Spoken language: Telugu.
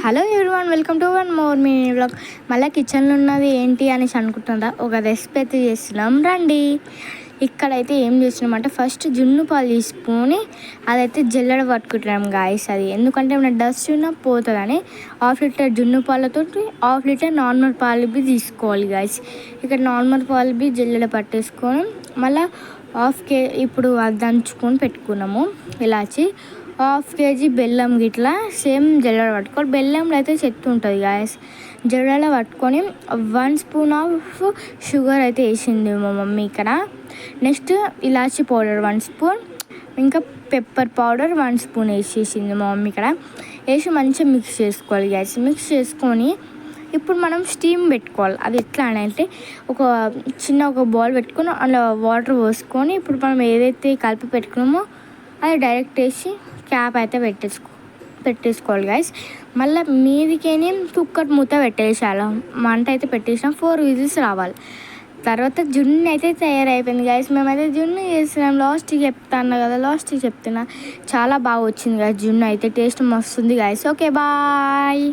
Hello everyone, welcome to one more me vlog. మళ్ళీ కిచెన్లో ఉన్నది ఏంటి అనేసి అనుకుంటుందా, ఒక రెసిపీ అయితే చేస్తున్నాం రండి. ఇక్కడైతే ఏం చేస్తున్నామంటే ఫస్ట్ జున్ను పాలు తీసుకొని అదైతే జల్లెడ పట్టుకుంటున్నాం గాయస్. అది ఎందుకంటే ఏమైనా డస్ట్ ఉన్నా పోతుందని 1/2 లీటర్ జున్ను పాలతో 1/2 లీటర్ నార్మల్ పాలు బి తీసుకోవాలి గాయస్. ఇక్కడ నార్మల్ పాలు బి జల్లెడ పట్టేసుకొని మళ్ళీ 1/2 కేజీ ఇప్పుడు అది దంచుకొని పెట్టుకున్నాము. ఇలాచి 1/2 కేజీ బెల్లం గిట్లా సేమ్ జల్లెడ పట్టుకోవాలి. బెల్లంలో అయితే చెత్త ఉంటుంది గాయస్. జల్లెడ పట్టుకొని 1 స్పూన్ ఆఫ్ షుగర్ అయితే వేసింది మా మమ్మీ ఇక్కడ. నెక్స్ట్ ఇలాచి పౌడర్ 1 స్పూన్, ఇంకా పెప్పర్ పౌడర్ 1 స్పూన్ వేసేసింది మా మమ్మీ ఇక్కడ. వేసి మంచిగా మిక్స్ చేసుకోవాలి గ్యాస్. మిక్స్ చేసుకొని ఇప్పుడు మనం స్టీమ్ పెట్టుకోవాలి. అది ఎట్లా అంటే ఒక బౌల్ పెట్టుకొని అందులో వాటర్ పోసుకొని ఇప్పుడు మనం ఏదైతే కలిపి పెట్టుకున్నామో అది డైరెక్ట్ వేసి క్యాప్ అయితే పెట్టేసుకోవాలి గైస్. మళ్ళీ మీదికేనే కుక్కర్ మూత పెట్టేసాలి. మంట అయితే పెట్టేసినాం, 4 విజిల్స్ రావాలి. తర్వాత జున్ను అయితే తయారైపోయింది గైస్. మేమైతే జున్ను చేస్తున్నాం. లాస్ట్కి చెప్తున్నా చాలా బాగా వచ్చింది గైస్. జున్ను అయితే టేస్ట్ మస్తు ఉంది గైస్. Okay bye.